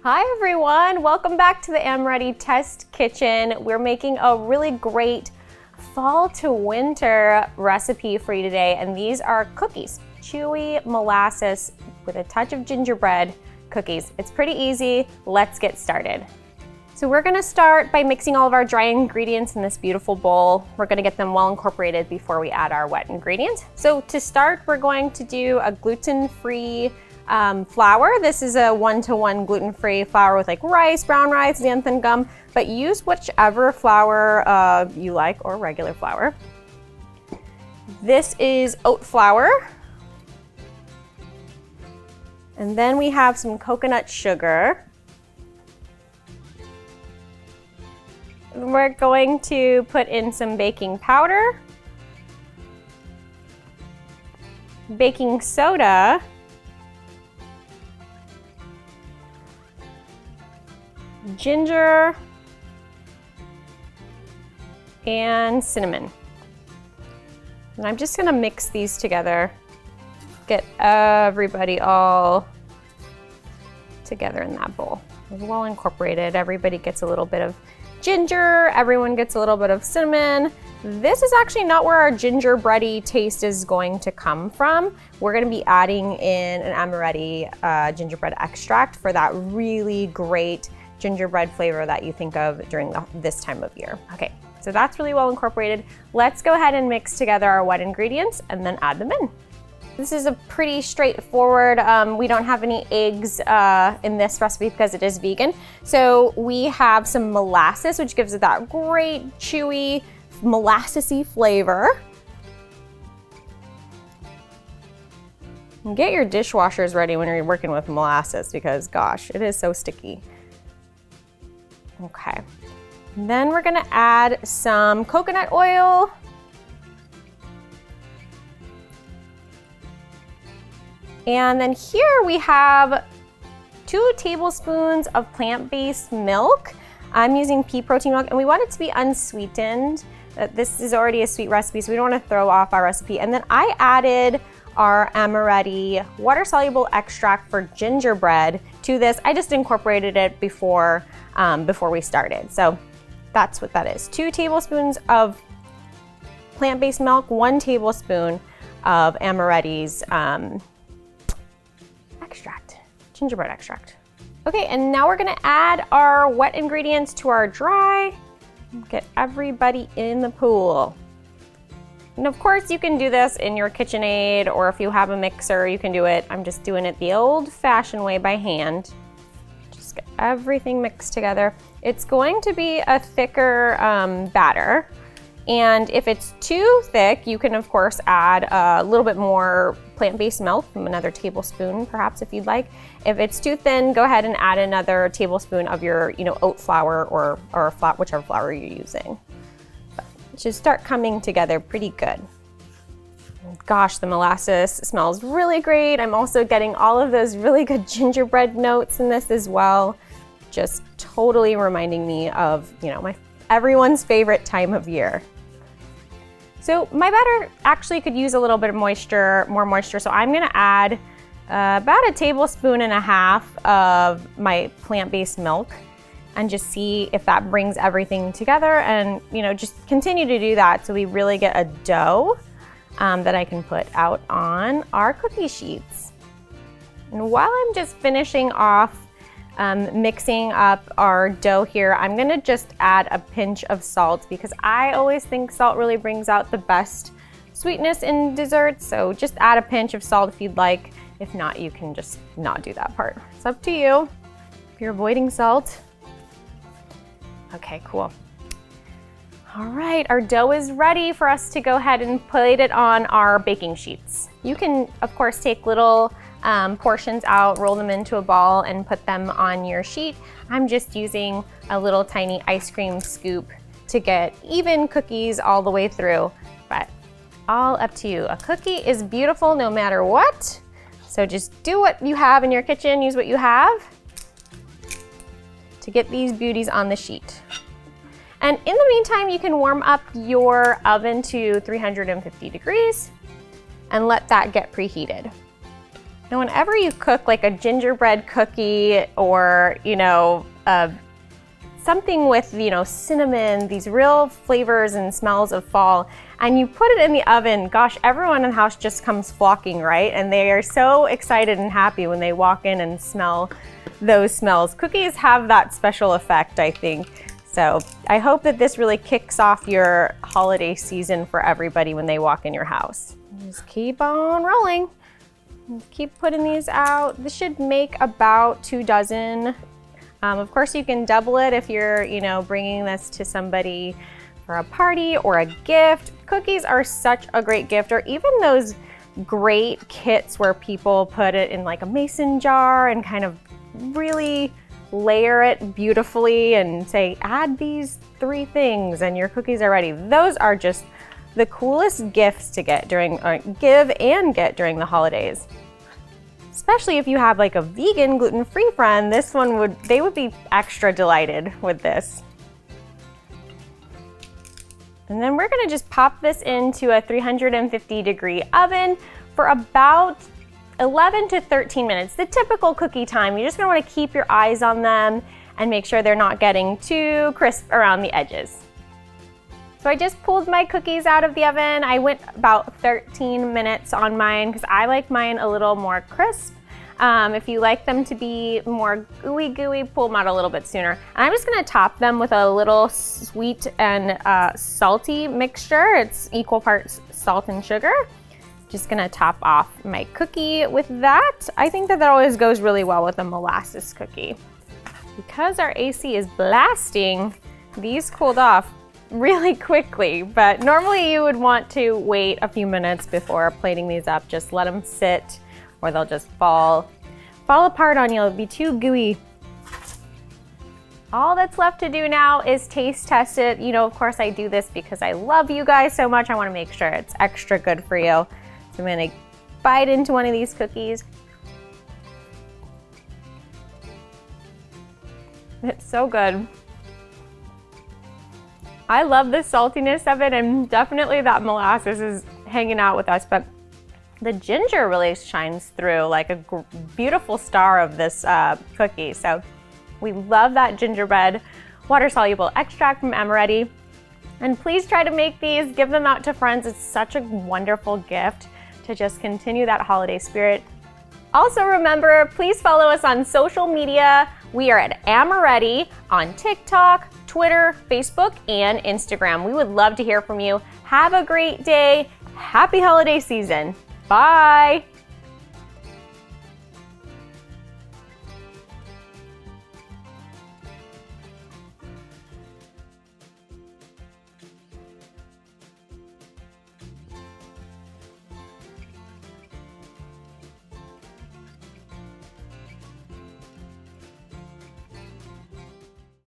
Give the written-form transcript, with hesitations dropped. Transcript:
Hi everyone, welcome back to the Amoretti Test Kitchen. We're making a really great fall to winter recipe for you today, and these are cookies, chewy molasses with a touch of gingerbread cookies. It's pretty easy, let's get started. So we're gonna start by mixing all of our dry ingredients in this beautiful bowl. We're gonna get them well incorporated before we add our wet ingredients. So to start, we're going to do a gluten-free flour. This is a 1-to-1 gluten-free flour with like rice, brown rice, xanthan gum, but use whichever flour you like, or regular flour. This is oat flour. And then we have some coconut sugar. We're going to put in some baking powder, baking soda, ginger, and cinnamon. And I'm just gonna mix these together, get everybody all together in that bowl. Well incorporated, everybody gets a little bit of ginger, everyone gets a little bit of cinnamon. This is actually not where our gingerbready taste is going to come from. We're gonna be adding in an Amoretti gingerbread extract for that really great gingerbread flavor that you think of during this time of year. Okay, so that's really well incorporated. Let's go ahead and mix together our wet ingredients and then add them in. This is a pretty straightforward, we don't have any eggs in this recipe because it is vegan. So we have some molasses, which gives it that great chewy, molassesy flavor. And get your dishwashers ready when you're working with molasses because gosh, it is so sticky. Okay, and then we're gonna add some coconut oil. And then here we have 2 tablespoons of plant-based milk. I'm using pea protein milk, and we want it to be unsweetened. This is already a sweet recipe, so we don't want to throw off our recipe. And then I added our Amoretti water-soluble extract for gingerbread to this. I just incorporated it before we started. So that's what that is. 2 tablespoons of plant-based milk, 1 tablespoon of Amoretti's extract, gingerbread extract. Okay, and now we're gonna add our wet ingredients to our dry. Get everybody in the pool. And of course you can do this in your KitchenAid, or if you have a mixer, you can do it. I'm just doing it the old-fashioned way by hand. Just get everything mixed together. It's going to be a thicker batter. And if it's too thick, you can of course add a little bit more plant-based milk, another tablespoon perhaps if you'd like. If it's too thin, go ahead and add another tablespoon of your oat flour or whichever flour you're using. But it should start coming together pretty good. Gosh, the molasses smells really great. I'm also getting all of those really good gingerbread notes in this as well. Just totally reminding me of everyone's favorite time of year. So my batter actually could use a little bit of more moisture, so I'm gonna add about 1.5 tablespoons of my plant-based milk and just see if that brings everything together, and just continue to do that so we really get a dough that I can put out on our cookie sheets. And while I'm just finishing off mixing up our dough here, I'm gonna just add a pinch of salt because I always think salt really brings out the best sweetness in desserts. So just add a pinch of salt if you'd like. If not, you can just not do that part. It's up to you if you're avoiding salt. Okay, cool. All right, our dough is ready for us to go ahead and plate it on our baking sheets. You can, of course, take little portions out, roll them into a ball, and put them on your sheet. I'm just using a little tiny ice cream scoop to get even cookies all the way through, but all up to you. A cookie is beautiful no matter what, so just do what you have in your kitchen, use what you have to get these beauties on the sheet. And in the meantime, you can warm up your oven to 350 degrees and let that get preheated. Now, whenever you cook like a gingerbread cookie or, something with, cinnamon, these real flavors and smells of fall, and you put it in the oven, gosh, everyone in the house just comes flocking, right? And they are so excited and happy when they walk in and smell those smells. Cookies have that special effect, I think. So I hope that this really kicks off your holiday season for everybody when they walk in your house. Just keep on rolling. Keep putting these out. This should make about 2 dozen. Of course, you can double it if you're, bringing this to somebody for a party or a gift. Cookies are such a great gift, or even those great kits where people put it in like a mason jar and kind of really layer it beautifully and say, add these 3 things and your cookies are ready. Those are just the coolest gifts to get give and get during the holidays. Especially if you have like a vegan gluten-free friend, they would be extra delighted with this. And then we're gonna just pop this into a 350-degree oven for about 11 to 13 minutes, the typical cookie time. You're just gonna wanna keep your eyes on them and make sure they're not getting too crisp around the edges. So I just pulled my cookies out of the oven. I went about 13 minutes on mine because I like mine a little more crisp. If you like them to be more gooey, pull them out a little bit sooner. And I'm just gonna top them with a little sweet and salty mixture. It's equal parts salt and sugar. Just gonna top off my cookie with that. I think that always goes really well with a molasses cookie. Because our AC is blasting, these cooled off really quickly, but normally you would want to wait a few minutes before plating these up. Just let them sit or they'll just fall apart on you. It'll be too gooey. All that's left to do now is taste test it. Of course I do this because I love you guys so much. I wanna make sure it's extra good for you. So I'm gonna bite into one of these cookies. It's so good. I love the saltiness of it, and definitely that molasses is hanging out with us, but the ginger really shines through like a beautiful star of this cookie. So we love that gingerbread water-soluble extract from Amoretti. And please try to make these, give them out to friends. It's such a wonderful gift to just continue that holiday spirit. Also remember, please follow us on social media. We are at Amoretti on TikTok, Twitter, Facebook, and Instagram. We would love to hear from you. Have a great day. Happy holiday season. Bye.